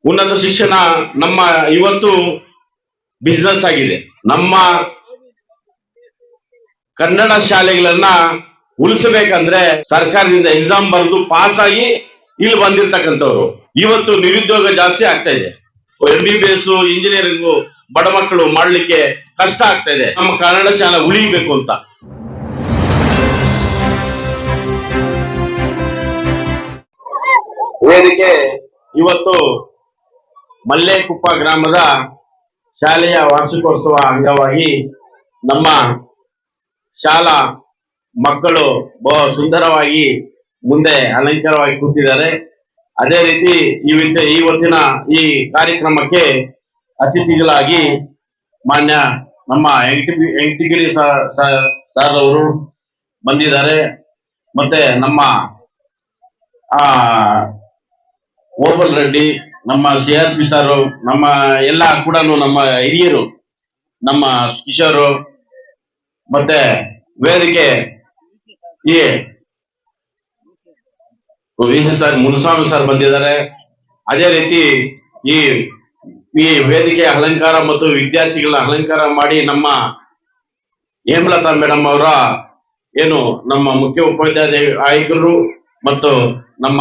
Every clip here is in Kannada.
ಉನ್ನತ ಶಿಕ್ಷಣ ನಮ್ಮ ಇವತ್ತು ಬಿಸ್ನೆಸ್ ಆಗಿದೆ. ನಮ್ಮ ಕನ್ನಡ ಶಾಲೆಗಳನ್ನ ಉಳಿಸಬೇಕಂದ್ರೆ ಸರ್ಕಾರದಿಂದ ಎಕ್ಸಾಮ್ ಬರೆದು ಪಾಸ್ ಆಗಿ ಇಲ್ಲಿ ಬಂದಿರ್ತಕ್ಕಂಥವ್ರು ಇವತ್ತು ನಿರುದ್ಯೋಗ ಜಾಸ್ತಿ ಆಗ್ತಾ ಇದೆ. MBBS ಇಂಜಿನಿಯರಿಂಗ್ ಬಡ ಮಕ್ಕಳು ಮಾಡ್ಲಿಕ್ಕೆ ಕಷ್ಟ ಆಗ್ತಾ ಇದೆ. ನಮ್ಮ ಕನ್ನಡ ಶಾಲೆ ಉಳಿಬೇಕು ಅಂತ ವೇದಿಕೆ ಇವತ್ತು ಮಲ್ಲೇಕುಪ್ಪ ಗ್ರಾಮದ ಶಾಲೆಯ ವಾರ್ಷಿಕೋತ್ಸವ ಅಂಗವಾಗಿ ನಮ್ಮ ಶಾಲಾ ಮಕ್ಕಳು ಬಹಳ ಸುಂದರವಾಗಿ ಮುಂದೆ ಅಲಂಕಾರವಾಗಿ ಕೂತಿದ್ದಾರೆ. ಅದೇ ರೀತಿ ಇವತ್ತಿನ ಈ ಕಾರ್ಯಕ್ರಮಕ್ಕೆ ಅತಿಥಿಗಳಾಗಿ ಮಾನ್ಯ ನಮ್ಮ ಎಂಟಿಗಿರಿ ಸರ್ ಅವರು ಬಂದಿದ್ದಾರೆ. ಮತ್ತೆ ನಮ್ಮ ಓಬಲ್ ರೆಡ್ಡಿ, ನಮ್ಮ CRP ಸರ್, ನಮ್ಮ ಎಲ್ಲ ಕೂಡ ನಮ್ಮ ಹಿರಿಯರು, ನಮ್ಮ ಕಿಶೋರ್, ಮತ್ತೆ ವೇದಿಕೆ ಸರ್ ಮುನಿಸ್ವಾಮಿ ಸರ್ ಬಂದಿದ್ದಾರೆ. ಅದೇ ರೀತಿ ಈ ವೇದಿಕೆ ಅಲಂಕಾರ ಮತ್ತು ವಿದ್ಯಾರ್ಥಿಗಳ ಅಲಂಕಾರ ಮಾಡಿ ನಮ್ಮ ಹೇಮಲತಾ ಮೇಡಮ್ ಅವರ ಏನು ನಮ್ಮ ಮುಖ್ಯ ಉಪಾಧ್ಯಾಯರು ಮತ್ತು ನಮ್ಮ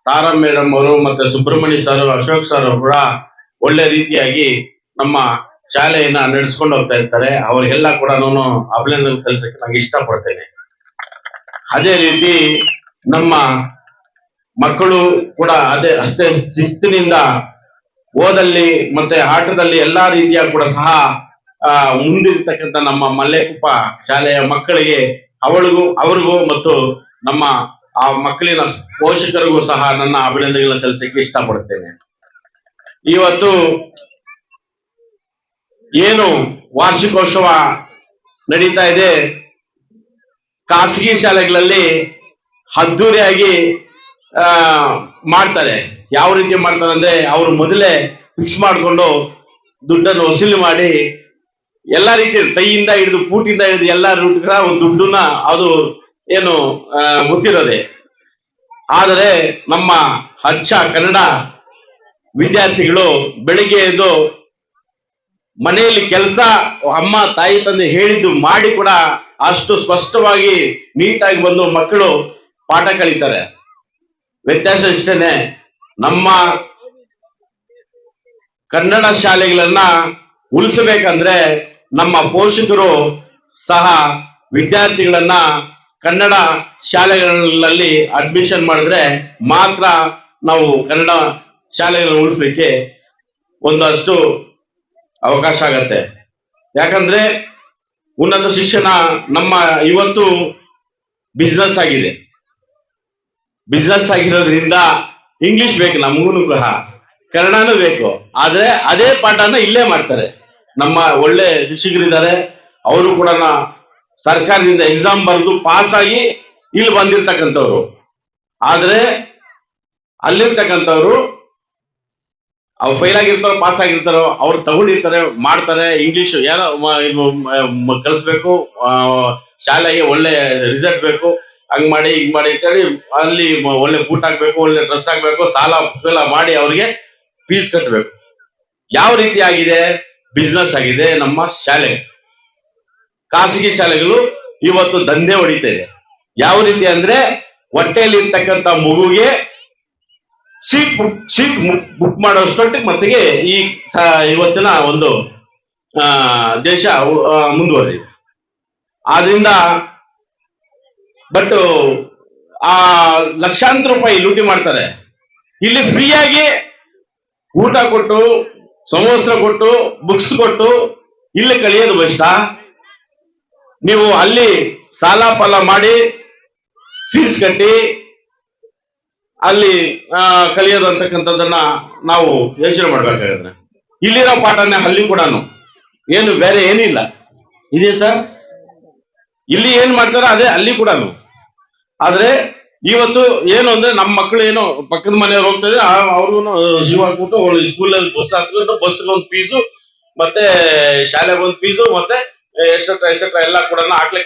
ತಾರಾ ಮೇಡಮ್ ಅವರು ಮತ್ತೆ ಸುಬ್ರಹ್ಮಣ್ಯ ಸರ್, ಅಶೋಕ್ ಸರ್ ಕೂಡ ಒಳ್ಳೆ ರೀತಿಯಾಗಿ ನಮ್ಮ ಶಾಲೆಯನ್ನ ನಡೆಸ್ಕೊಂಡು ಹೋಗ್ತಾ ಇರ್ತಾರೆ. ಅವರಿಗೆಲ್ಲ ಕೂಡ ನಾನು ಅಭಿನಂದನೆ ಸಲ್ಲಿಸಕ್ಕೆ ನಾನು ಇಷ್ಟಪಡ್ತೇನೆ. ಅದೇ ರೀತಿ ನಮ್ಮ ಮಕ್ಕಳು ಕೂಡ ಅಷ್ಟೇ ಶಿಸ್ತಿನಿಂದ ಓದಲ್ಲಿ ಮತ್ತೆ ಆಟದಲ್ಲಿ ಎಲ್ಲಾ ರೀತಿಯ ಕೂಡ ಸಹ ಮುಂದಿರ್ತಕ್ಕಂಥ ನಮ್ಮ ಮಲ್ಲೇಕುಪ್ಪ ಶಾಲೆಯ ಮಕ್ಕಳಿಗೆ ಅವರಿಗೂ ಮತ್ತು ನಮ್ಮ ಆ ಮಕ್ಕಳಿನ ಪೋಷಕರಿಗೂ ಸಹ ನನ್ನ ಅಭಿನಂದನೆಗಳನ್ನ ಸಲ್ಲಿಸಕ್ಕೆ ಇಷ್ಟಪಡುತ್ತೇನೆ. ಇವತ್ತು ಏನು ವಾರ್ಷಿಕೋತ್ಸವ ನಡೀತಾ ಇದೆ, ಖಾಸಗಿ ಶಾಲೆಗಳಲ್ಲಿ ಅದ್ದೂರಿಯಾಗಿ ಮಾಡ್ತಾರೆ. ಯಾವ ರೀತಿ ಮಾಡ್ತಾರೆ ಅಂದ್ರೆ ಅವರು ಮೊದಲೇ ಫಿಕ್ಸ್ ಮಾಡಿಕೊಂಡು ದುಡ್ಡನ್ನು ವಸೂಲಿ ಮಾಡಿ ಎಲ್ಲಾ ರೀತಿ ಕೈಯಿಂದ ಹಿಡಿದು ಕೂಟಿಂದ ಹಿಡಿದು ಎಲ್ಲಾ ರೂಟ್ಗಳ ದುಡ್ಡನ್ನ ಅದು ಏನು ಗೊತ್ತಿರೋದೆ. ಆದರೆ ನಮ್ಮ ಅಚ್ಚ ಕನ್ನಡ ವಿದ್ಯಾರ್ಥಿಗಳು ಬೆಳಿಗ್ಗೆ ಎದ್ದು ಮನೆಯಲ್ಲಿ ಕೆಲಸ ಅಮ್ಮ ತಾಯಿ ತಂದೆ ಹೇಳಿದ್ದು ಮಾಡಿ ಕೂಡ ಅಷ್ಟು ಸ್ಪಷ್ಟವಾಗಿ ನೀಟಾಗಿ ಬಂದು ಮಕ್ಕಳು ಪಾಠ ಕಲಿತಾರೆ. ವ್ಯತ್ಯಾಸ ಇಷ್ಟೇನೆ, ನಮ್ಮ ಕನ್ನಡ ಶಾಲೆಗಳನ್ನ ಉಳಿಸಬೇಕಂದ್ರೆ ನಮ್ಮ ಪೋಷಕರು ಸಹ ವಿದ್ಯಾರ್ಥಿಗಳನ್ನ ಕನ್ನಡ ಶಾಲೆಗಳಲ್ಲಿ ಅಡ್ಮಿಷನ್ ಮಾಡಿದ್ರೆ ಮಾತ್ರ ನಾವು ಕನ್ನಡ ಶಾಲೆಗಳನ್ನು ಉಳಿಸ್ಲಿಕ್ಕೆ ಒಂದಷ್ಟು ಅವಕಾಶ ಆಗತ್ತೆ. ಯಾಕಂದ್ರೆ ಉನ್ನತ ಶಿಕ್ಷಣ ನಮ್ಮ ಇವತ್ತು ಬಿಸ್ನೆಸ್ ಆಗಿದೆ. ಬಿಸ್ನೆಸ್ ಆಗಿರೋದ್ರಿಂದ ಇಂಗ್ಲಿಷ್ ಬೇಕು, ನಮಗೂ ಸಹ ಕನ್ನಡನೂ ಬೇಕು. ಆದ್ರೆ ಅದೇ ಪಾಠನ ಇಲ್ಲೇ ಮಾಡ್ತಾರೆ. ನಮ್ಮ ಒಳ್ಳೆ ಶಿಕ್ಷಕರಿದ್ದಾರೆ, ಅವರು ಕೂಡ ಸರ್ಕಾರದಿಂದ ಎಕ್ಸಾಮ್ ಬರೆದು ಪಾಸ್ ಆಗಿ ಇಲ್ಲಿ ಬಂದಿರ್ತಕ್ಕಂಥವ್ರು. ಆದ್ರೆ ಅಲ್ಲಿರ್ತಕ್ಕಂಥವ್ರು ಅವ್ರು ಫೈಲ್ ಆಗಿರ್ತಾರೋ ಪಾಸ್ ಆಗಿರ್ತಾರೋ ಅವ್ರು ತಗೊಂಡಿರ್ತಾರೆ, ಮಾಡ್ತಾರೆ. ಇಂಗ್ಲಿಷ್ ಏನೋ ಕಲಿಸ್ಬೇಕು, ಶಾಲೆಗೆ ಒಳ್ಳೆ ರಿಸಲ್ಟ್ ಬೇಕು, ಹಂಗ್ ಮಾಡಿ ಹಿಂಗ್ ಮಾಡಿ ಅಂತೇಳಿ ಅಲ್ಲಿ ಒಳ್ಳೆ ಬೂಟ್ ಹಾಕ್ಬೇಕು, ಒಳ್ಳೆ ಡ್ರೆಸ್ ಹಾಕ್ಬೇಕು, ಸಾಲ ಮಾಡಿ ಅವ್ರಿಗೆ ಫೀಸ್ ಕಟ್ಟಬೇಕು. ಯಾವ ರೀತಿ ಆಗಿದೆ? ಬಿಸ್ನೆಸ್ ಆಗಿದೆ ನಮ್ಮ ಶಾಲೆ. ಖಾಸಗಿ ಶಾಲೆಗಳು ಇವತ್ತು ದಂಧೆ ಹೊಡಿತಾ ಇದೆ. ಯಾವ ರೀತಿ ಅಂದ್ರೆ ಹೊಟ್ಟೆಯಲ್ಲಿ ಇರ್ತಕ್ಕಂಥ ಮಗುಗೆ ಸೀಟ್ ಬುಕ್ ಮಾಡೋಷ್ಟೊಟ್ಟಿಗೆ ಮತ್ತಿಗೆ ಈ ಇವತ್ತಿನ ಒಂದು ದೇಶ ಮುಂದುವರೆದಿದೆ. ಆದ್ರಿಂದ ಬಟ್ ಆ ಲಕ್ಷಾಂತರ ರೂಪಾಯಿ ಲೂಟಿ ಮಾಡ್ತಾರೆ. ಇಲ್ಲಿ ಫ್ರೀಯಾಗಿ ಊಟ ಕೊಟ್ಟು, ಸಮವಸ್ತ್ರ ಕೊಟ್ಟು, ಬುಕ್ಸ್ ಕೊಟ್ಟು ಇಲ್ಲಿ ಕಲಿಯೋದು ಬೆಸ್ಟ್. ನೀವು ಅಲ್ಲಿ ಸಾಲ ಫಲ ಮಾಡಿ ಫೀಸ್ ಕಟ್ಟಿ ಅಲ್ಲಿ ಕಲಿಯೋದು ಅಂತಕ್ಕಂಥದ್ದನ್ನ ನಾವು ಯೋಚನೆ ಮಾಡ್ಬೇಕಾಗುತ್ತೆ. ಇಲ್ಲಿರೋ ಪಾಠನೇ ಅಲ್ಲಿ ಕೂಡ ಏನು ಬೇರೆ ಏನಿಲ್ಲ ಇದೆ ಸರ್. ಇಲ್ಲಿ ಏನ್ ಮಾಡ್ತಾರೋ ಅದೇ ಅಲ್ಲಿ ಕೂಡ. ಆದ್ರೆ ಇವತ್ತು ಏನು ಅಂದ್ರೆ ನಮ್ಮ ಮಕ್ಕಳು ಏನೋ ಪಕ್ಕದ ಮನೆಯವ್ರು ಹೋಗ್ತಾ ಇದ್ರೆ ಅವ್ರಿಗೂ ಜೀವ ಹಾಕ್ಬಿಟ್ಟು ಸ್ಕೂಲಲ್ಲಿ ಬಸ್ ಹಾಕ್ಬಿಟ್ಟು ಬಸ್ಗೆ ಒಂದು ಫೀಸು ಮತ್ತೆ ಶಾಲೆಗೆ ಒಂದು ಫೀಸು ಮತ್ತೆ ಎಕ್ಸೆಟ್ರಾ ಎಲ್ಲ ಕೂಡ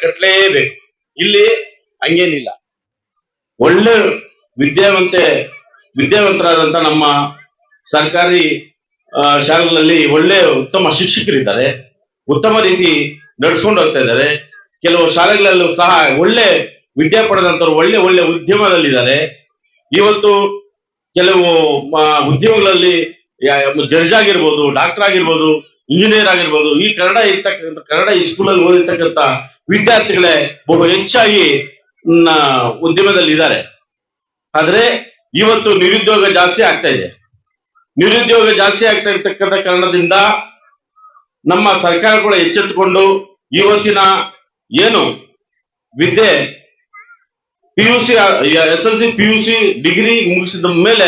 ಕಟ್ಲೇಬೇಕು. ಇಲ್ಲಿ ಹಂಗೇನಿಲ್ಲ. ಒಳ್ಳೆ ವಿದ್ಯಾವಂತರಾದಂತ ನಮ್ಮ ಸರ್ಕಾರಿ ಶಾಲೆಗಳಲ್ಲಿ ಒಳ್ಳೆ ಉತ್ತಮ ಶಿಕ್ಷಕರಿದ್ದಾರೆ, ಉತ್ತಮ ರೀತಿ ನಡ್ಸ್ಕೊಂಡು ಹೋಗ್ತಾ ಇದ್ದಾರೆ. ಕೆಲವು ಶಾಲೆಗಳಲ್ಲೂ ಸಹ ಒಳ್ಳೆ ವಿದ್ಯೆ ಪಡೆದಂತರು ಒಳ್ಳೆ ಒಳ್ಳೆ ಉದ್ಯಮದಲ್ಲಿದ್ದಾರೆ. ಇವತ್ತು ಕೆಲವು ಉದ್ಯಮಗಳಲ್ಲಿ ಜಡ್ಜ್ ಆಗಿರ್ಬೋದು, ಡಾಕ್ಟರ್ ಆಗಿರ್ಬೋದು, ಇಂಜಿನಿಯರ್ ಆಗಿರ್ಬೋದು, ಈ ಕನ್ನಡ ಈ ಸ್ಕೂಲಲ್ಲಿ ಓದಿರ್ತಕ್ಕಂಥ ವಿದ್ಯಾರ್ಥಿಗಳೇ ಬಹು ಹೆಚ್ಚಾಗಿ ಉದ್ಯಮದಲ್ಲಿ ಇದ್ದಾರೆ. ಆದ್ರೆ ಇವತ್ತು ನಿರುದ್ಯೋಗ ಜಾಸ್ತಿ ಆಗ್ತಾ ಇದೆ. ನಿರುದ್ಯೋಗ ಜಾಸ್ತಿ ಆಗ್ತಾ ಇರ್ತಕ್ಕಂಥ ಕಾರಣದಿಂದ ನಮ್ಮ ಸರ್ಕಾರಗಳು ಎಚ್ಚೆತ್ತುಕೊಂಡು ಇವತ್ತಿನ ಏನು ವಿದ್ಯೆ PUC SLC PUC ಡಿಗ್ರಿ ಮುಗಿಸಿದ ಮೇಲೆ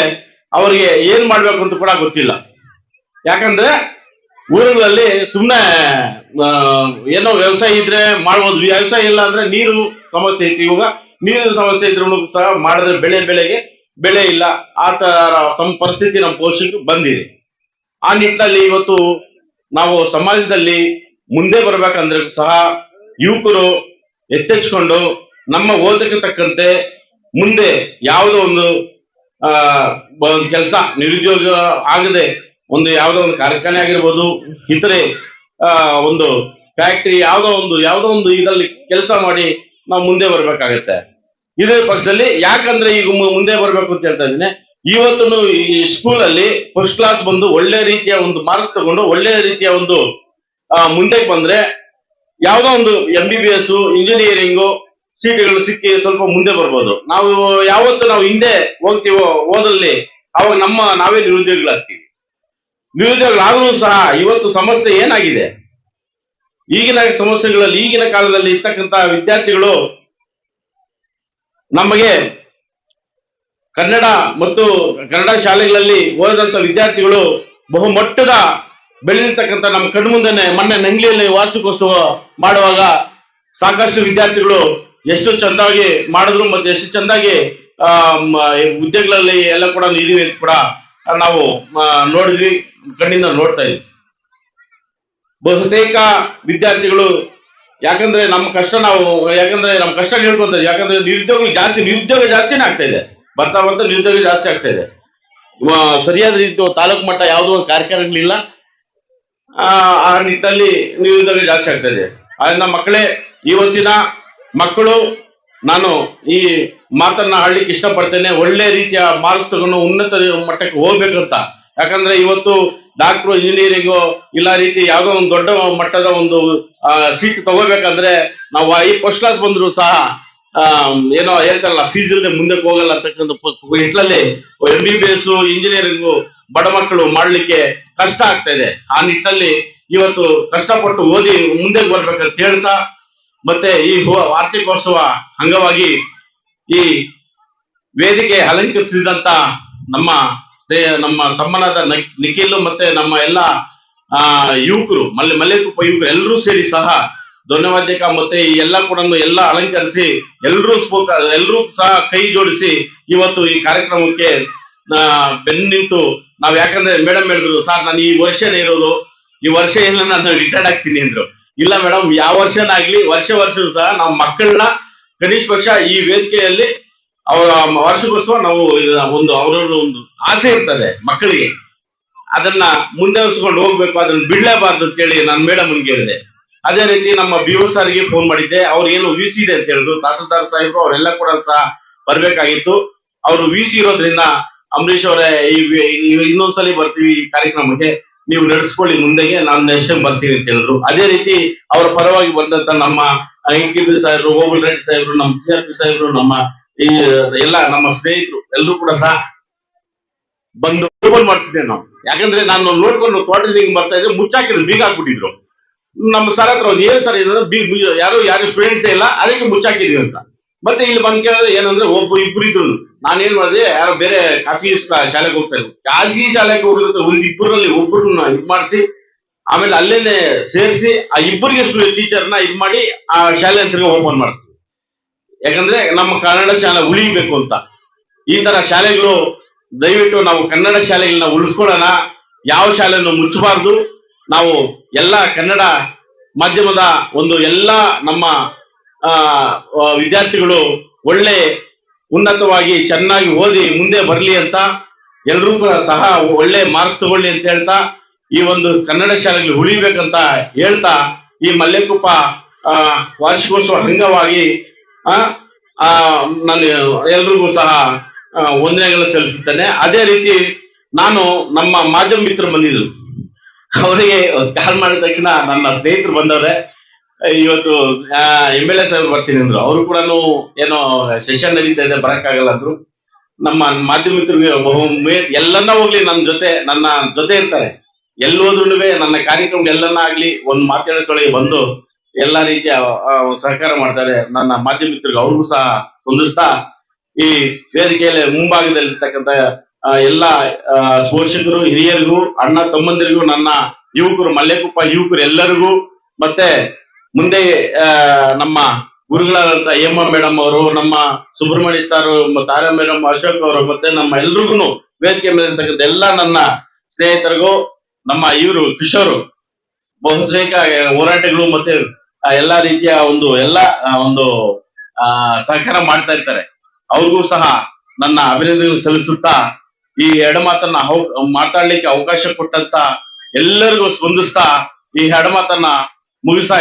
ಅವರಿಗೆ ಏನ್ ಮಾಡ್ಬೇಕು ಅಂತ ಕೂಡ ಗೊತ್ತಿಲ್ಲ. ಯಾಕಂದ್ರೆ ಊರುಗಳಲ್ಲಿ ಸುಮ್ಮನೆ ಏನೋ ವ್ಯವಸಾಯ ಇದ್ರೆ ಮಾಡ್ಬೋದು, ವ್ಯವಸಾಯ ಇಲ್ಲ ಅಂದ್ರೆ ನೀರು ಸಮಸ್ಯೆ ಐತಿ. ಇವಾಗ ನೀರಿನ ಸಮಸ್ಯೆ ಇದ್ರೂ ಸಹ ಮಾಡಿದ್ರೆ ಬೆಳೆಗೆ ಬೆಳೆ ಇಲ್ಲ, ಆ ತರ ಪರಿಸ್ಥಿತಿ ನಮ್ಮ ಪೋಷಕರು ಬಂದಿದೆ. ಆ ನಿಟ್ಟಿನಲ್ಲಿ ಇವತ್ತು ನಾವು ಸಮಾಜದಲ್ಲಿ ಮುಂದೆ ಬರ್ಬೇಕಂದ್ರೆ ಸಹ ಯುವಕರು ಎಚ್ಚೆತ್ಕೊಂಡು ನಮ್ಮ ಓದಕ್ಕೆ ತಕ್ಕಂತೆ ಮುಂದೆ ಯಾವುದೋ ಒಂದು ಕೆಲಸ ನಿರುದ್ಯೋಗ ಆಗದೆ ಒಂದು ಯಾವುದೋ ಒಂದು ಕಾರ್ಖಾನೆ ಆಗಿರ್ಬೋದು, ಇತರೆ ಒಂದು ಫ್ಯಾಕ್ಟರಿ ಯಾವುದೋ ಒಂದು ಇದರಲ್ಲಿ ಕೆಲಸ ಮಾಡಿ ನಾವು ಮುಂದೆ ಬರ್ಬೇಕಾಗತ್ತೆ. ಇದೇ ಪಕ್ಷದಲ್ಲಿ ಯಾಕಂದ್ರೆ ಈಗ ಮುಂದೆ ಬರ್ಬೇಕು ಅಂತ ಹೇಳ್ತಾ ಇದ್ದೀನಿ. ಇವತ್ತು ಈ ಸ್ಕೂಲಲ್ಲಿ ಫಸ್ಟ್ ಕ್ಲಾಸ್ ಬಂದು ಒಳ್ಳೆ ರೀತಿಯ ಒಂದು ಮಾರ್ಕ್ಸ್ ತಗೊಂಡು ಒಳ್ಳೆ ರೀತಿಯ ಒಂದು ಮುಂದೆ ಬಂದ್ರೆ ಯಾವುದೋ ಒಂದು MBBS ಇಂಜಿನಿಯರಿಂಗು ಸೀಟ್ಗಳು ಸಿಕ್ಕಿ ಸ್ವಲ್ಪ ಮುಂದೆ ಬರ್ಬೋದು. ನಾವು ಯಾವತ್ತು ಹಿಂದೆ ಹೋಗ್ತೀವೋ ಓದಲ್ಲಿ ಅವಾಗ ನಾವೇ ನಿರುದ್ಯೋಗಿಗಳಾಗ್ತೀವಿ. ನಿರುದ್ಯೋಗಿಗಳಾದ್ರೂ ಸಹ ಇವತ್ತು ಸಮಸ್ಯೆ ಏನಾಗಿದೆ, ಈಗಿನ ಸಮಸ್ಯೆಗಳಲ್ಲಿ ಈಗಿನ ಕಾಲದಲ್ಲಿ ಇರ್ತಕ್ಕಂಥ ವಿದ್ಯಾರ್ಥಿಗಳು ನಮಗೆ ಕನ್ನಡ ಮತ್ತು ಕನ್ನಡ ಶಾಲೆಗಳಲ್ಲಿ ಓದಿದಂತ ವಿದ್ಯಾರ್ಥಿಗಳು ಬಹುಮಟ್ಟದ ಬೆಳೆದಿರ್ತಕ್ಕಂಥ ನಮ್ಮ ಕಣ್ಮುಂದೆನೆ ಮೊನ್ನೆ ನಂಗ್ಲಿಯಲ್ಲಿ ವಾರ್ಷಿಕೋತ್ಸವ ಮಾಡುವಾಗ ಸಾಕಷ್ಟು ವಿದ್ಯಾರ್ಥಿಗಳು ಎಷ್ಟು ಚಂದಾಗಿ ಮಾಡಿದ್ರು ಮತ್ತೆ ಎಷ್ಟು ಚಂದಾಗಿ ಹುದ್ದೆಗಳಲ್ಲಿ ಎಲ್ಲ ಕೂಡ ಇದೀವಿ ಅಂತ ಕೂಡ ನಾವು ನೋಡಿದ್ವಿ, ಕಣ್ಣಿಂದ ನೋಡ್ತಾ ಇದ್ವಿ. ಬಹುತೇಕ ವಿದ್ಯಾರ್ಥಿಗಳು ಯಾಕಂದ್ರೆ ನಮ್ಮ ಕಷ್ಟ ಹೇಳ್ಕೊಂತ ಇದ್ವಿ. ಯಾಕಂದ್ರೆ ನಿರುದ್ಯೋಗ ಜಾಸ್ತಿನೇ ಆಗ್ತಾ ಇದೆ, ಬರ್ತಾ ನಿರುದ್ಯೋಗ ಜಾಸ್ತಿ ಆಗ್ತಾ ಇದೆ. ಸರಿಯಾದ ರೀತಿ ತಾಲೂಕು ಮಟ್ಟ ಯಾವುದೋ ಒಂದು ಕಾರ್ಯಕ್ರಮಗಳಿಲ್ಲ, ಆ ನಿಟ್ಟಿನಲ್ಲಿ ನಿರುದ್ಯೋಗ ಜಾಸ್ತಿ ಆಗ್ತಾ ಇದೆ. ಅದರಿಂದ ಮಕ್ಕಳೇ, ಇವತ್ತಿನ ಮಕ್ಕಳು ನಾನು ಈ ಮಾತನ್ನ ಆಡ್ಲಿಕ್ಕೆ ಇಷ್ಟಪಡ್ತೇನೆ. ಒಳ್ಳೆ ರೀತಿಯ ಮಾರ್ಕ್ಸ್ ತಗೊಂಡು ಉನ್ನತ ಮಟ್ಟಕ್ಕೆ ಹೋಗ್ಬೇಕಂತ. ಯಾಕಂದ್ರೆ ಇವತ್ತು ಡಾಕ್ಟ್ರು ಇಂಜಿನಿಯರಿಂಗು ಇಲ್ಲ ರೀತಿ ಯಾವುದೋ ಒಂದು ದೊಡ್ಡ ಮಟ್ಟದ ಒಂದು ಸೀಟ್ ತಗೋಬೇಕಂದ್ರೆ ನಾವು ಈ ಫಸ್ಟ್ ಕ್ಲಾಸ್ ಬಂದ್ರು ಸಹ ಏನೋ ಹೇಳ್ತಾರಲ್ಲ, ಫೀಸ್ ಇಲ್ಲದೆ ಮುಂದಕ್ಕೆ ಹೋಗಲ್ಲ ಅಂತಕ್ಕಂಥ ಇಟ್ಲಲ್ಲಿ MBBS ಇಂಜಿನಿಯರಿಂಗು ಬಡ ಮಕ್ಕಳು ಮಾಡ್ಲಿಕ್ಕೆ ಕಷ್ಟ ಆಗ್ತಾ ಇದೆ. ಆ ನಿಟ್ಟಿನಲ್ಲಿ ಇವತ್ತು ಕಷ್ಟಪಟ್ಟು ಓದಿ ಮುಂದೆ ಬರ್ಬೇಕಂತ ಹೇಳ್ತಾ, ಮತ್ತೆ ಈ ವಾರ್ಷಿಕೋತ್ಸವ ಅಂಗವಾಗಿ ಈ ವೇದಿಕೆ ಅಲಂಕರಿಸಿದಂತ ನಮ್ಮ ತಮ್ಮನಾದ ನಿಖಿಲ್ ಮತ್ತೆ ನಮ್ಮ ಎಲ್ಲ ಯುವಕರು ಮಲ್ಲೇಕುಪ್ಪ ಯುವಕರು ಎಲ್ಲರೂ ಸೇರಿ ಸಹ ಧನ್ಯವಾದ್ಯಕ ಮತ್ತೆ ಈ ಎಲ್ಲ ಕೂಡ ಎಲ್ಲ ಅಲಂಕರಿಸಿ ಎಲ್ಲರೂ ಸಹ ಕೈ ಜೋಡಿಸಿ ಇವತ್ತು ಈ ಕಾರ್ಯಕ್ರಮಕ್ಕೆ ಬೆನ್ನು ನಿಂತು ಯಾಕಂದ್ರೆ ಮೇಡಮ್ ಹೇಳಿದ್ರು, ಸರ್ ನಾನು ಈ ವರ್ಷನೇ ಇರೋದು, ಈ ವರ್ಷ ಇಲ್ಲ ನಾನು ರಿಟೈರ್ಡ್ ಆಗ್ತೀನಿ ಅಂದ್ರು. ಇಲ್ಲ ಮೇಡಮ್, ಯಾವ ವರ್ಷನಾಗ್ಲಿ ವರ್ಷ ಸಹ ನಾವು ಮಕ್ಕಳನ್ನ ಕನಿಷ್ಠ ಪಕ್ಷ ಈ ವೇದಿಕೆಯಲ್ಲಿ ಅವರ ವಾರ್ಷಿಕೋತ್ಸವ ನಾವು ಅವರವ್ರ ಒಂದು ಆಸೆ ಇರ್ತದೆ ಮಕ್ಕಳಿಗೆ, ಅದನ್ನ ಮುಂದುವರಿಸಿಕೊಂಡು ಹೋಗ್ಬೇಕು, ಅದನ್ನ ಬಿಡ್ಲೇಬಾರ್ದು ಅಂತ ಹೇಳಿ ನಾನು ಮೇಡಮ್ ಹೇಳಿದೆ. ಅದೇ ರೀತಿ ನಮ್ಮ BO ಸಾರ್ಗೆ ಫೋನ್ ಮಾಡಿದ್ದೆ. ಅವ್ರು ಏನು VC ಇದೆ ಅಂತ ಹೇಳಿದ್ರು, ತಹಸೀಲ್ದಾರ್ ಸಾಹೇಬ್ರು ಅವರೆಲ್ಲ ಕೂಡ ಸಹ ಬರ್ಬೇಕಾಗಿತ್ತು. ಅವರು VC ಇರೋದ್ರಿಂದ ಅಂಬರೀಶ್ ಅವರೇ ಇನ್ನೊಂದ್ಸಲಿ ಬರ್ತೀವಿ ಈ ಕಾರ್ಯಕ್ರಮಕ್ಕೆ, ನೀವು ನಡೆಸ್ಕೊಳ್ಳಿ ಮುಂದೆಗೆ, ನಾನು ನೆಕ್ಸ್ಟ್ ಟೈಮ್ ಬರ್ತೀನಿ ಅಂತ ಹೇಳಿದ್ರು. ಅದೇ ರೀತಿ ಅವರ ಪರವಾಗಿ ಬಂದಂತ ನಮ್ಮ NKB ಸಾಹೇಬ್ರು, ಗೋಗುಲ್ ರೆಡ್ಡಿ ಸಾಹೇಬ್ರು, ನಮ್ಮ CRP ಸಾಹೇಬ್ರು, ನಮ್ಮ ಈ ಎಲ್ಲ ನಮ್ಮ ಸ್ನೇಹಿತರು ಎಲ್ಲರೂ ಕೂಡ ಸಹ ಬಂದು ಓಪನ್ ಮಾಡಿಸಿದ್ದೇವೆ ನಾವು. ಯಾಕಂದ್ರೆ ನಾನು ನೋಡ್ಕೊಂಡು ತೋಟದಿಂದ ಬರ್ತಾ ಇದ್ರೆ ಮುಚ್ಚಾಕಿದ್ರು, ಬೀಗ ಹಾಕ್ಬಿಟ್ಟಿದ್ರು. ನಮ್ಮ ಸರ್ ಹತ್ರ ಏನ್ ಸರ್ ಇದ್ರೆ ಯಾರು ಸ್ಟೂಡೆಂಟ್ಸ್ ಇಲ್ಲ, ಅದಕ್ಕೆ ಮುಚ್ಚಾಕಿದೀವಿ ಅಂತ. ಮತ್ತೆ ಇಲ್ಲಿ ಬಂದ್ ಕೇಳಿದ್ರೆ ಏನಂದ್ರೆ ಇಬ್ರು ಇದ್ರು. ನಾನೇನ್ ಮಾಡಿದೆ, ಯಾರೋ ಬೇರೆ ಖಾಸಗಿ ಶಾಲೆಗೆ ಹೋಗ್ತಾ ಇದ್ರು, ಖಾಸಗಿ ಶಾಲೆಗೆ ಹೋಗಿದ್ರೆ ಇಬ್ಬರಲ್ಲಿ ಒಬ್ಬರನ್ನ ಮಾಡಿಸಿ ಆಮೇಲೆ ಅಲ್ಲೇನೆ ಸೇರಿಸಿ ಆ ಇಬ್ಬರಿಗೆ ಟೀಚರ್ನ ಮಾಡಿ ಆ ಶಾಲೆ ತಿರ್ಗಿ ಓಪನ್ ಮಾಡಿಸ್ತೀವಿ. ಯಾಕಂದ್ರೆ ನಮ್ಮ ಕನ್ನಡ ಶಾಲೆ ಉಳಿಬೇಕು ಅಂತ. ಈ ತರ ಶಾಲೆಗಳು ದಯವಿಟ್ಟು ನಾವು ಕನ್ನಡ ಶಾಲೆಗಳನ್ನ ಉಳಿಸ್ಕೊಳ್ಳೋಣ, ಯಾವ ಶಾಲೆಯನ್ನು ಮುಚ್ಚಬಾರ್ದು. ನಾವು ಎಲ್ಲ ಕನ್ನಡ ಮಾಧ್ಯಮದ ಎಲ್ಲ ನಮ್ಮ ವಿದ್ಯಾರ್ಥಿಗಳು ಒಳ್ಳೆ ಉನ್ನತವಾಗಿ ಚೆನ್ನಾಗಿ ಓದಿ ಮುಂದೆ ಬರಲಿ ಅಂತ ಎಲ್ರೂ ಕೂಡ ಸಹ ಒಳ್ಳೆ ಮಾರ್ಕ್ಸ್ ತಗೊಳ್ಳಿ ಅಂತ ಹೇಳ್ತಾ ಈ ಒಂದು ಕನ್ನಡ ಶಾಲೆಗಳು ಉಳಿಬೇಕಂತ ಹೇಳ್ತಾ ಈ ಮಲ್ಲೆಕೊಪ್ಪ ಆ, ವಾರ್ಷಿಕೋತ್ಸವ ಅಂಗವಾಗಿ ಆ, ಆ, ನಾನು ಎಲ್ರಿಗೂ ಸಹ ವಂದನೆಗಳು ಸಲ್ಲಿಸುತ್ತೇನೆ. ಅದೇ ರೀತಿ ನಾನು ನಮ್ಮ ಮಾಧ್ಯಮ ಮಿತ್ರರು ಬಂದಿದ್ರು, ಅವರಿಗೆ ಕಾಲ್ ಮಾಡಿದ ತಕ್ಷಣ ನನ್ನ ಸ್ನೇಹಿತರು ಬಂದವ್ರೆ, ಇವತ್ತು ಎಂ ಎಲ್ ಎ ಸಾಹೇಬ್ ಬರ್ತೀನಿ ಅಂದ್ರು. ಅವರು ಕೂಡ ಏನೋ ಸೆಷನ್ ನಡೀತಾ ಇದೆ ಬರಕ್ಕಾಗಲ್ಲ ಅಂದ್ರು. ನಮ್ಮ ಮಾಧ್ಯಮ ಮಿತ್ರರಿಗೆ ಎಲ್ಲನ್ನ ಹೋಗ್ಲಿ ನನ್ನ ಜೊತೆ ಇರ್ತಾರೆ. ಎಲ್ಲಿ ಹೋದ್ರು ನನ್ನ ಕಾರ್ಯಕ್ರಮ ಎಲ್ಲನ್ನ ಆಗ್ಲಿ ಒಂದ್ ಮಾತಾಡಿಸೊಳಗೆ ಬಂದು ಎಲ್ಲಾ ರೀತಿಯ ಸಹಕಾರ ಮಾಡ್ತಾರೆ. ನನ್ನ ಮಾಧ್ಯಮ ಮಿತ್ರರಿಗೆ ಅವ್ರಿಗೂ ಸಹ ಹೊಂದಿಸ್ತಾ ಈ ವೇದಿಕೆಯಲ್ಲಿ ಮುಂಭಾಗದಲ್ಲಿರ್ತಕ್ಕಂಥ ಎಲ್ಲಾ ಪೋಷಕರು, ಹಿರಿಯರಿಗೂ, ಅಣ್ಣ ತಮ್ಮಂದಿರಿಗೂ, ನನ್ನ ಯುವಕರು, ಮಲ್ಲೆಕೊಪ್ಪ ಯುವಕರು ಎಲ್ಲರಿಗೂ, ಮತ್ತೆ ಮುಂದೆ ನಮ್ಮ ಗುರುಗಳಾದಂತ ಹೇಮ ಮೇಡಮ್ ಅವರು, ನಮ್ಮ ಸುಬ್ರಹ್ಮಣ್ಯ ಸರ್, ತಾರಾ ಮೇಡಮ್, ಅಶೋಕ್ ಅವರು, ಮತ್ತೆ ನಮ್ಮ ಎಲ್ರಿಗೂ ವೇದಿಕೆ ಮೇಲೆ ಇರ್ತಕ್ಕಂಥ ಎಲ್ಲ ನನ್ನ ಸ್ನೇಹಿತರಿಗೂ, ನಮ್ಮ ಇವರು ಕಿಶೋರ್ ಬಹುತೇಕ ಹೋರಾಟಗಳು ಮತ್ತೆ ಎಲ್ಲಾ ರೀತಿಯ ಒಂದು ಸಹಕಾರ ಮಾಡ್ತಾ ಇರ್ತಾರೆ. ಅವ್ರಿಗೂ ಸಹ ನನ್ನ ಅಭಿನಂದನೆ ಸಲ್ಲಿಸುತ್ತಾ ಈ ಎಡಮಾತನ್ನ ಮಾತಾಡ್ಲಿಕ್ಕೆ ಅವಕಾಶ ಕೊಟ್ಟಂತ ಎಲ್ಲರಿಗೂ ಸ್ಪಂದಿಸ್ತಾ ಈ ಎಡಮಾತನ್ನ ಮುಗಿಸ್ತಾ